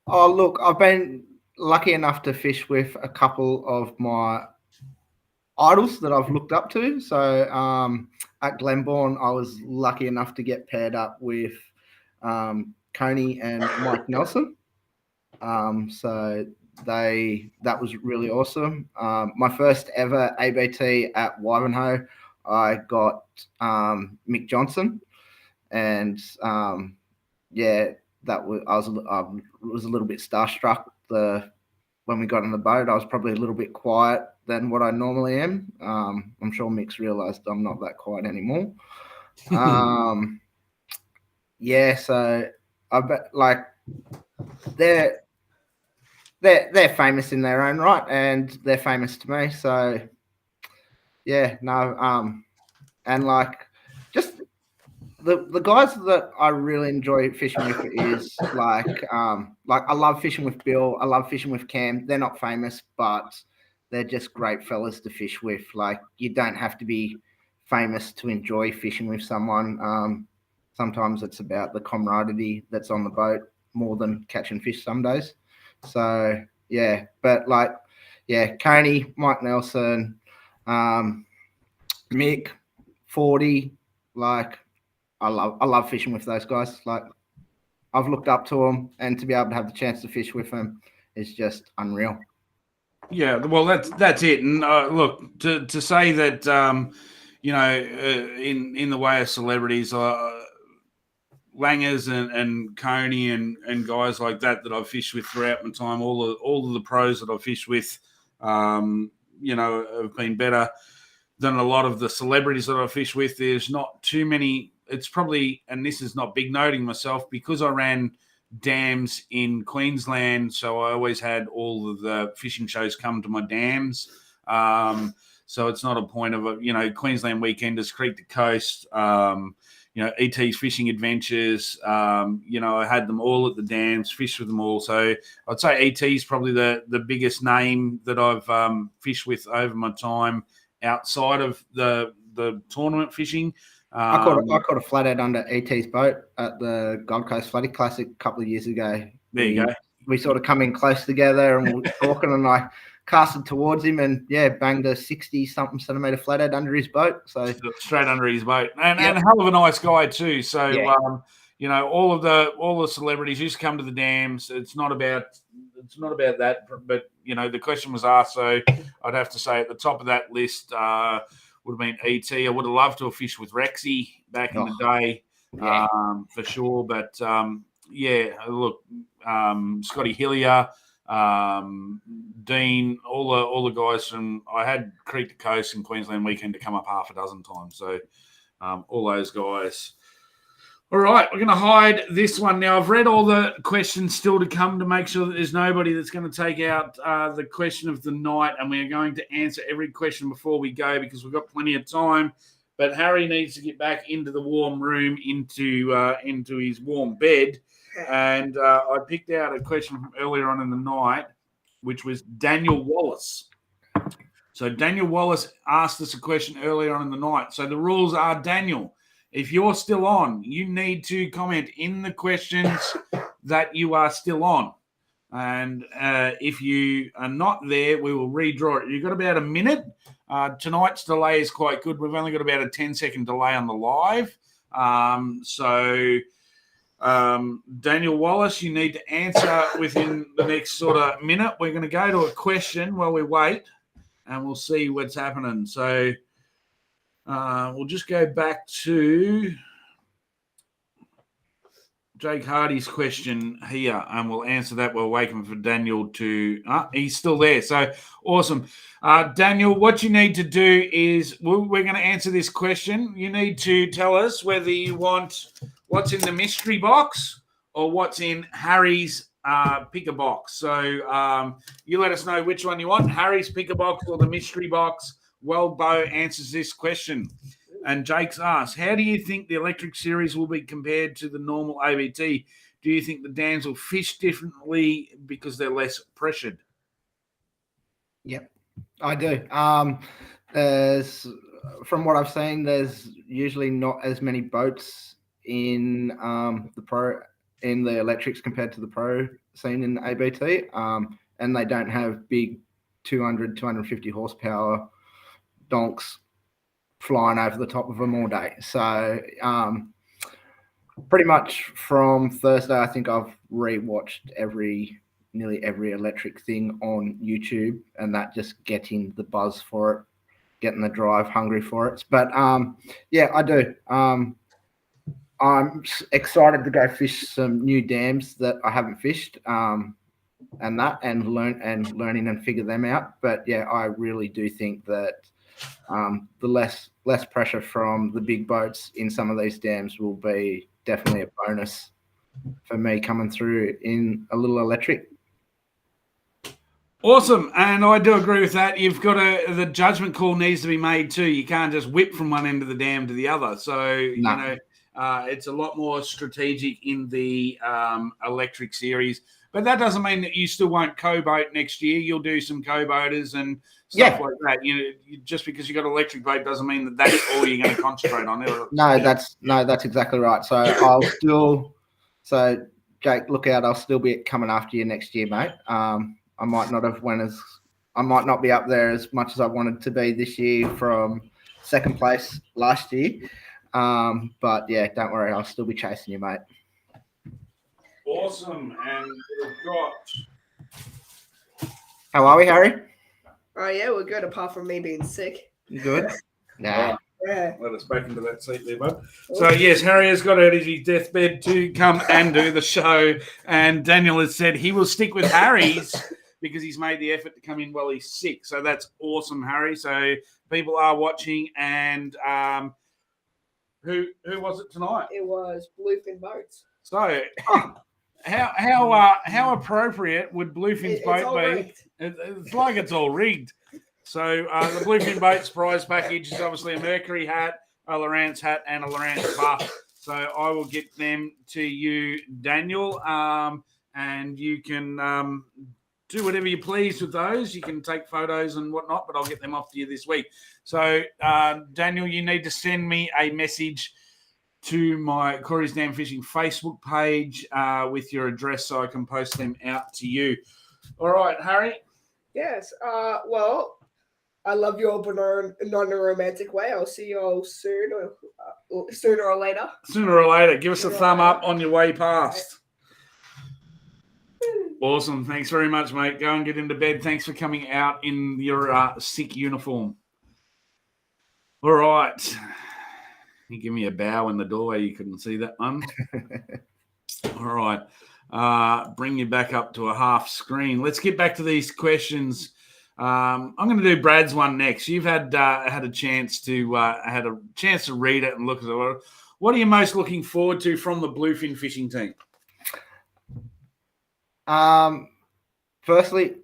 look, I've been lucky enough to fish with a couple of my idols that I've looked up to. So at Glenbourne, I was lucky enough to get paired up with Coney and Mike Nelson. So that was really awesome. My first ever ABT at Wivenhoe, I got Mick Johnson, and I was a little bit starstruck. When we got on the boat, I was probably a little bit quiet than what I normally am. I'm sure Mick's realised I'm not that quiet anymore. So I bet like they're famous in their own right, and they're famous to me. So and like just the guys that I really enjoy fishing with is like I love fishing with Bill. I love fishing with Cam. They're not famous, but they're just great fellas to fish with. Like you don't have to be famous to enjoy fishing with someone. Sometimes it's about the camaraderie that's on the boat more than catching fish some days. So Coney, Mike Nelson, Mick, 40, like I love fishing with those guys. Like I've looked up to them, and to be able to have the chance to fish with them is just unreal. Yeah, well, that's it. And look, to say that, in the way of celebrities, Langers and Coney and guys like that I've fished with throughout my time, all of the pros that I've fished with, have been better than a lot of the celebrities that I fish with. There's not too many. It's probably, and this is not big noting myself, because I ran dams in Queensland, so I always had all of the fishing shows come to my dams. So it's not a point of Queensland Weekenders, Creek to Coast, ET's Fishing Adventures. I had them all at the dams, fished with them all. So I'd say ET's probably the biggest name that I've fished with over my time outside of the tournament fishing. I caught a flathead under ET's boat at the Gold Coast Flatty Classic a couple of years ago. There you go. We sort of come in close together and we were talking, and I casted towards him and banged a 60-something centimetre flathead under his boat. So straight under his boat, and a hell of a nice guy too. So all the celebrities used to come to the dams. It's not about that, but the question was asked, so I'd have to say at the top of that list would have been ET. I would have loved to have fished with Rexy back in the day, for sure. But Scotty Hillier, Dean, all the guys from. I had Creek to Coast and Queensland Weekend to come up half a dozen times. So all those guys. All right, we're going to hide this one now. I've read all the questions still to come to make sure that there's nobody that's going to take out the question of the night, and we're going to answer every question before we go because we've got plenty of time. But Harry needs to get back into the warm room, into his warm bed. And I picked out a question from earlier on in the night, which was Daniel Wallace. So Daniel Wallace asked us a question earlier on in the night. So the rules are, Daniel, if you're still on, you need to comment in the questions that you are still on. And if you are not there, we will redraw it. You've got about a minute. Tonight's delay is quite good. We've only got about a 10-second delay on the live. Daniel Wallace, you need to answer within the next sort of minute. We're going to go to a question while we wait, and we'll see what's happening. So we'll just go back to Jake Hardy's question here, and we'll answer that. We're waiting for Daniel to... he's still there, so awesome. Daniel, what you need to do is we're going to answer this question. You need to tell us whether you want what's in the mystery box or what's in Harry's picker box. So you let us know which one you want, Harry's picker box or the mystery box. Well, Beau answers this question. And Jake's asked, how do you think the electric series will be compared to the normal ABT? Do you think the dams will fish differently because they're less pressured? Yep, I do. From what I've seen, there's usually not as many boats in the electrics compared to the pro scene in ABT, and they don't have big 200, 250 horsepower donks flying over the top of them all day. So pretty much from Thursday, I think I've rewatched nearly every electric thing on YouTube, and that just getting the buzz for it, getting the drive hungry for it. But yeah, I do. I'm excited to go fish some new dams that I haven't fished, and learning and figure them out. But yeah, I really do think that the less pressure from the big boats in some of these dams will be definitely a bonus for me coming through in a little electric. Awesome, and I do agree with that. You've got the judgment call needs to be made too. You can't just whip from one end of the dam to the other. So you know, it's a lot more strategic in the electric series. But that doesn't mean that you still won't co-boat next year. You'll do some co-boaters and stuff like that. You know, just because you got an electric boat doesn't mean that that's all you're going to concentrate on. That's exactly right. So Jake, look out! I'll still be coming after you next year, mate. I might not be up there as much as I wanted to be this year from second place last year. But yeah, don't worry, I'll still be chasing you, mate. Awesome, and we've got. How are we, Harry? Oh yeah, we're good. Apart from me being sick. You good? Nah. Yeah. Let us back into that seat there, bud. So, yes, Harry has got out of his deathbed to come and do the show. And Daniel has said he will stick with Harry's because he's made the effort to come in while he's sick. So that's awesome, Harry. So people are watching. And who was it tonight? It was Bluefin Boats. So how appropriate would Bluefin's boat be? Rigged. It's like it's all rigged. So the Bluefin Boats prize package is obviously a Mercury hat, a Lowrance hat, and a Lowrance buff. So I will get them to you, Daniel, and you can do whatever you please with those. You can take photos and whatnot, but I'll get them off to you this week. So, Daniel, you need to send me a message to my Corey's Dam Fishing Facebook page with your address so I can post them out to you. All right, Harry? Yes. Well, I love you all, but not in a romantic way. I'll see you all soon, or sooner or later. Sooner or later. Give us a thumb up on your way past. Awesome. Thanks very much, mate. Go and get into bed. Thanks for coming out in your sick uniform. All right. You give me a bow in the doorway. You couldn't see that one. All right. bring you back up to a half screen. Let's get back to these questions. I'm going to do Brad's one next. You've had a chance to read it and look at it. What are you most looking forward to from the bluefin fishing team? Firstly,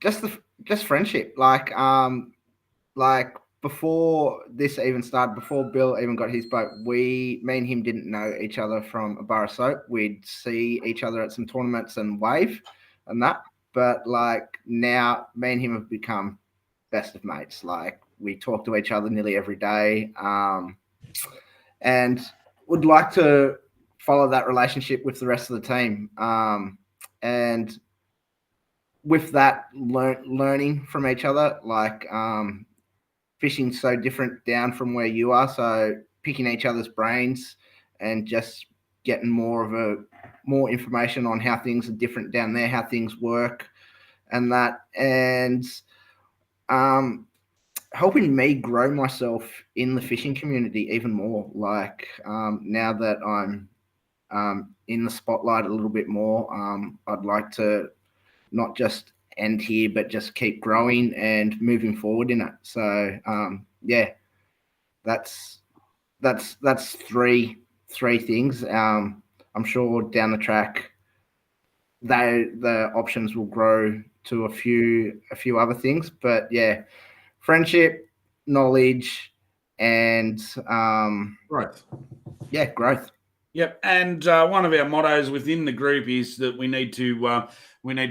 just friendship. Like before this even started, before Bill even got his boat, me and him didn't know each other from a bar of soap. We'd see each other at some tournaments and wave and that. But like now, me and him have become best of mates. Like we talk to each other nearly every day, and would like to follow that relationship with the rest of the team. And with that, learning from each other, like fishing's so different down from where you are. So picking each other's brains and just getting more information on how things are different down there, how things work and that. And helping me grow myself in the fishing community even more. Like now that I'm in the spotlight a little bit more, I'd like to not just end here, but just keep growing and moving forward in it. So yeah, that's three things. I'm sure down the track, the options will grow to a few other things. But yeah, friendship, knowledge, and Growth. Yeah, growth. Yep, and one of our mottos within the group is that we need to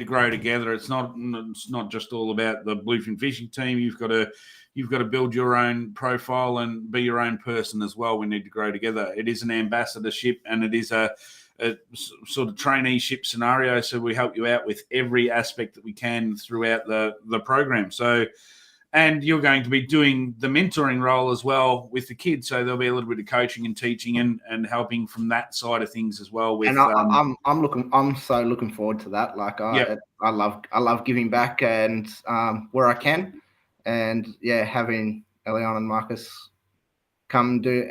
grow together. It's not just all about the bluefin fishing team. You've got to build your own profile and be your own person as well. We need to grow together. It is an ambassadorship and it is a sort of traineeship scenario. So we help you out with every aspect that we can throughout the program. So. And you're going to be doing the mentoring role as well with the kids, so there'll be a little bit of coaching and teaching and helping from that side of things as well. With I'm so looking forward to that. Like I love giving back and where I can, and yeah, having Elion and Marcus come do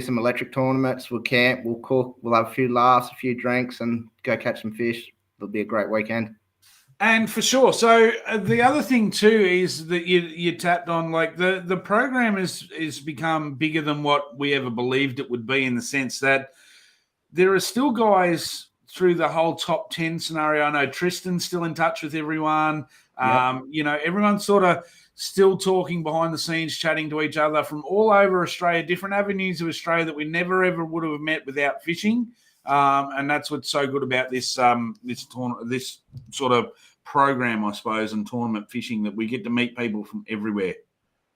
some electric tournaments. We'll camp, we'll cook, we'll have a few laughs, a few drinks, and go catch some fish. It'll be a great weekend. And for sure. So the other thing too is that you tapped on, like the program is become bigger than what we ever believed it would be, in the sense that there are still guys through the whole top 10 scenario. I know Tristan's still in touch with everyone. Yep. Everyone's sort of still talking behind the scenes, chatting to each other from all over Australia, different avenues of Australia that we never ever would have met without fishing. And that's what's so good about this this sort of program, I suppose, and tournament fishing, that we get to meet people from everywhere.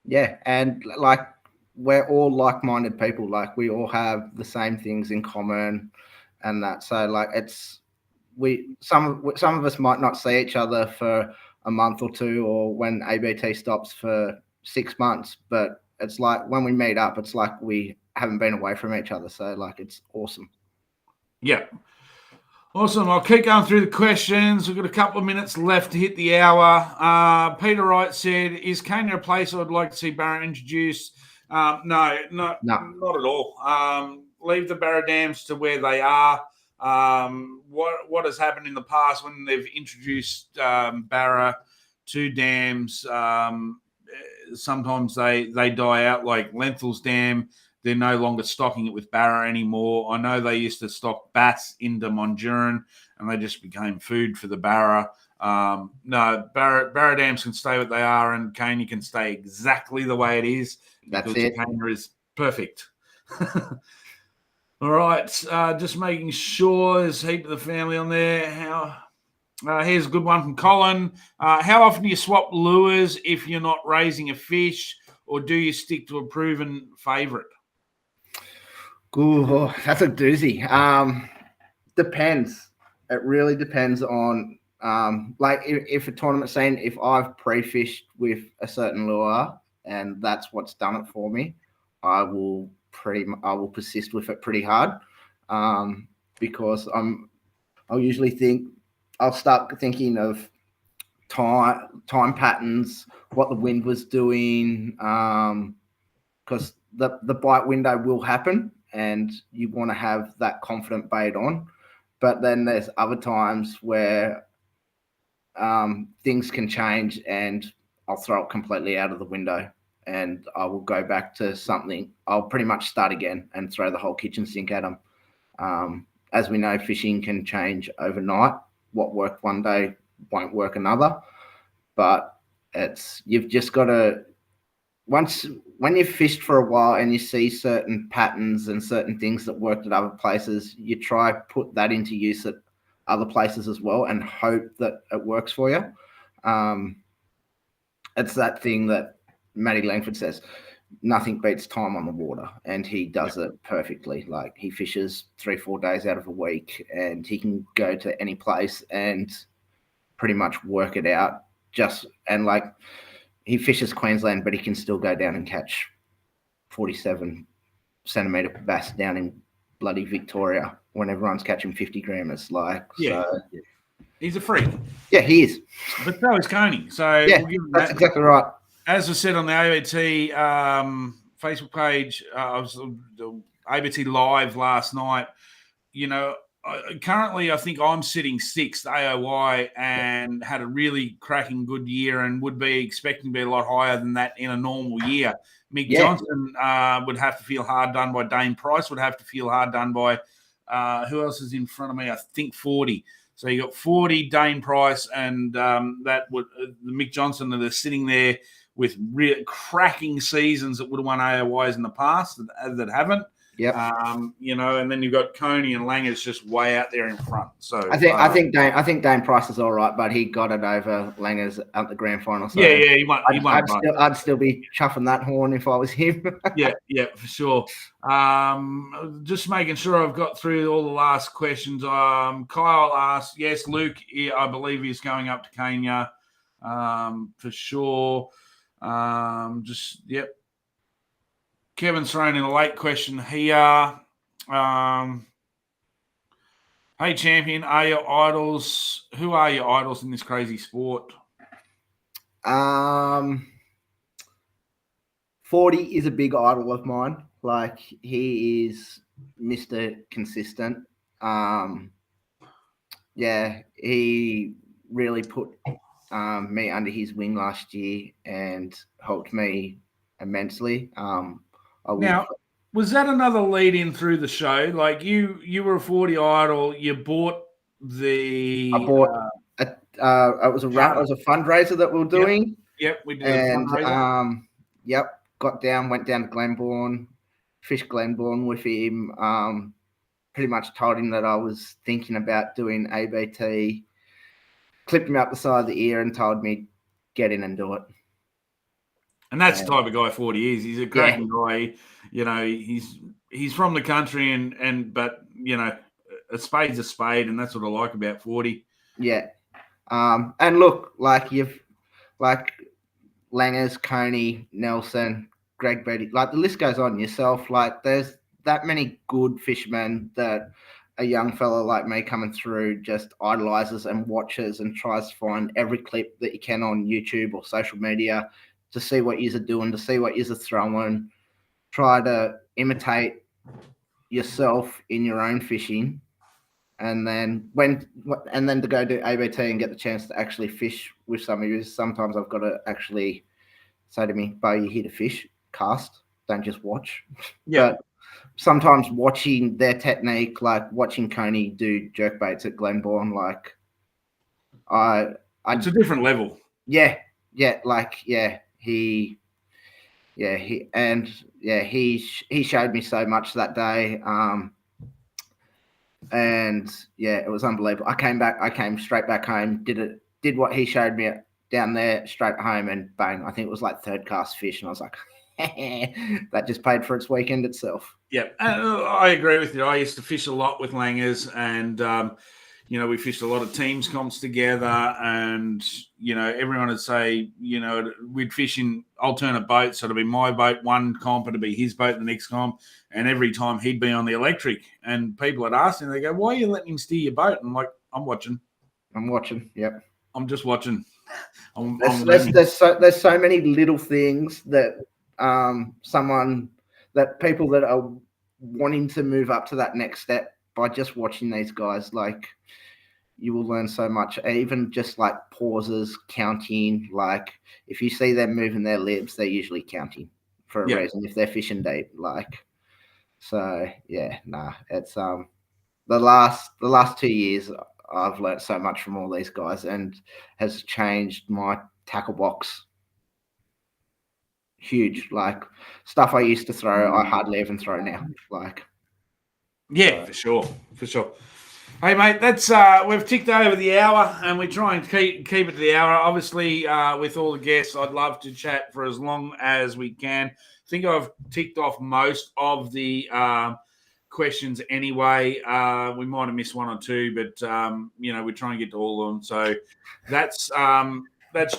Yeah, and like we're all like-minded people. Like we all have the same things in common, and that. So like some of us might not see each other for a month or two, or when ABT stops for 6 months, but it's like when we meet up, it's like we haven't been away from each other. So like it's awesome. Yeah. Awesome. I'll keep going through the questions. We've got a couple of minutes left to hit the hour. Peter Wright said, is Kenya a place I'd like to see Barra introduced? No, not at all. Leave the Barra dams to where they are. What has happened in the past when they've introduced Barra to dams, sometimes they die out, like Lenthal's Dam. They're no longer stocking it with Barra anymore. I know they used to stock bass into Monduran, and they just became food for the Barra. No, Barra dams can stay what they are, and Kenya can stay exactly the way it is. That's it. Kenya is perfect. All right, just making sure there's a heap of the family on there. Here's a good one from Colin. How often do you swap lures if you're not raising a fish, or do you stick to a proven favourite? Ooh, that's a doozy. Depends. It really depends on like if a tournament scene, if I've pre-fished with a certain lure and that's what's done it for me, I will persist with it pretty hard, because I'll start thinking of time patterns, what the wind was doing, because the bite window will happen and you want to have that confident bait on. But then there's other times where things can change and I'll throw it completely out of the window and I will go back to something. I'll pretty much start again and throw the whole kitchen sink at them. As we know, fishing can change overnight. What worked one day won't work another. But you've just got to, when you've fished for a while and you see certain patterns and certain things that worked at other places, you try put that into use at other places as well and hope that it works for you. It's that thing that Matty Langford says, nothing beats time on the water, and he does it perfectly. Like, he fishes 3-4 days out of a week and he can go to any place and pretty much work it out. He fishes Queensland, but he can still go down and catch 47 centimetre bass down in bloody Victoria when everyone's catching 50 grammers. He's a freak. Yeah, he is. But so is Coney. So yeah, we'll give him that's that. exactly right. As I said on the ABT Facebook page, I was the ABT live last night. Currently, I think I'm sitting 6th AIY and had a really cracking good year and would be expecting to be a lot higher than that in a normal year. Mick Johnson would have to feel hard done by Dane Price, would have to feel hard done by who else is in front of me? I think 40. So you got 40, Dane Price, and that would the Mick Johnson that are sitting there with real cracking seasons that would have won AIYs in the past that haven't. Yep. And then you've got Coney and Langers just way out there in front. So I think Dane Price is all right, but he got it over Langers at the grand final. So he won. I'd still be chuffing that horn if I was him. yeah, for sure. Just making sure I've got through all the last questions. Kyle asked, yes, Luke, I believe he's going up to Kenya for sure. Kevin's thrown in a late question here. Hey, champion, are your idols? Who are your idols in this crazy sport? 40 is a big idol of mine. Like, he is Mr. Consistent. He really put me under his wing last year and helped me immensely. Now, was that another lead in through the show? Like, you were a 40 idol. You bought the. I bought it was a fundraiser that we were doing. Yep, we did. And went down to Glenbourne, fished Glenbourne with him. Pretty much told him that I was thinking about doing ABT. Clipped him up the side of the ear and told me, get in and do it. And that's the type of guy 40 is. He's a cracking guy. He's from the country but a spade's a spade, and that's what I like about 40. Yeah. And look, Langers, Coney, Nelson, Greg Beatty, the list goes on. Yourself, there's that many good fishermen that a young fella like me coming through just idolizes and watches and tries to find every clip that you can on YouTube or social media to see what you're doing, to see what you're throwing, try to imitate yourself in your own fishing, and then to go do ABT and get the chance to actually fish with some of you. Sometimes I've got to actually say to me, Beau, you're here to fish, cast, don't just watch. Yeah. But sometimes watching their technique, like watching Coney do jerk baits at Glenbourne, it's a different level. He showed me so much that day. It was unbelievable. I came straight back home, did what he showed me down there, straight home, and bang, I think it was like third cast fish, and I was like, that just paid for its weekend itself. Yeah, I agree with you. I used to fish a lot with Langers, and we fished a lot of teams comps together, and everyone would say, we'd fish in alternate boats. So it'd be my boat one comp, it'd be his boat the next comp, and every time he'd be on the electric, and people had asked him, they go, "Why are you letting him steer your boat?" And I'm like, "I'm watching. Yep. I'm just watching." There's so many little things that people that are wanting to move up to that next step by just watching these guys, like you will learn so much. Even just like pauses, counting. Like if you see them moving their lips, they're usually counting for a reason. If they're fishing deep, like so, yeah. Nah, it's the last 2 years I've learned so much from all these guys and has changed my tackle box. Huge, like stuff I used to throw, I hardly even throw now. Like, yeah, for sure. Hey mate, that's we've ticked over the hour, and we try and keep it to the hour. Obviously, with all the guests, I'd love to chat for as long as we can. I think I've ticked off most of the questions anyway. We might have missed one or two, but we try and get to all of them. So that's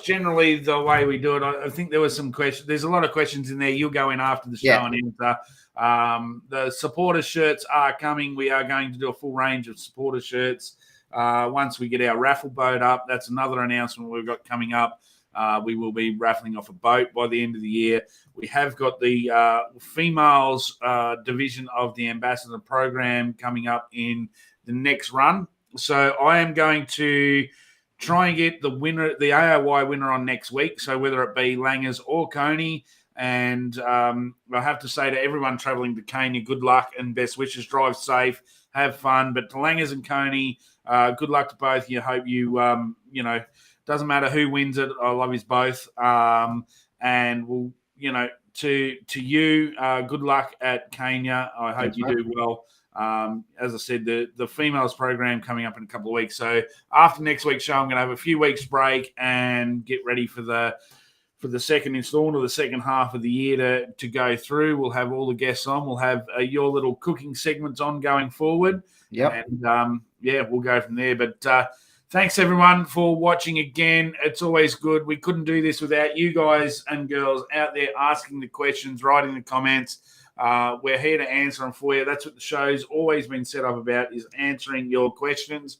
generally the way we do it. I think there was some questions. There's a lot of questions in there. You'll go in after the show and answer. The supporter shirts are coming. We are going to do a full range of supporter shirts once we get our raffle boat up. That's another announcement we've got coming up. We will be raffling off a boat by the end of the year. We have got the females division of the ambassador program coming up in the next run. So I am going to try and get the winner, the AIY winner, on next week. So whether it be Langers or Coney. And I have to say to everyone travelling to Kenya, good luck and best wishes. Drive safe, have fun. But to Langers and Coney, good luck to both of you. Hope you, doesn't matter who wins it. I love you both. And we'll, to you, good luck at Kenya. I hope you do well. As I said, the females program coming up in a couple of weeks. So after next week's show, I'm going to have a few weeks break and get ready for the second installment of the second half of the year to go through. We'll have all the guests on. We'll have your little cooking segments on going forward. Yep. And, we'll go from there. But thanks, everyone, for watching again. It's always good. We couldn't do this without you guys and girls out there asking the questions, writing the comments. We're here to answer them for you. That's what the show's always been set up about, is answering your questions.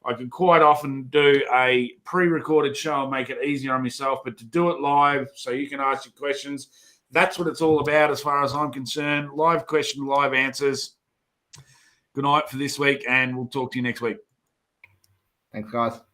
I can quite often do a pre-recorded show and make it easier on myself, but to do it live so you can ask your questions, that's what it's all about as far as I'm concerned. Live question, live answers. Good night for this week, and we'll talk to you next week. Thanks, guys.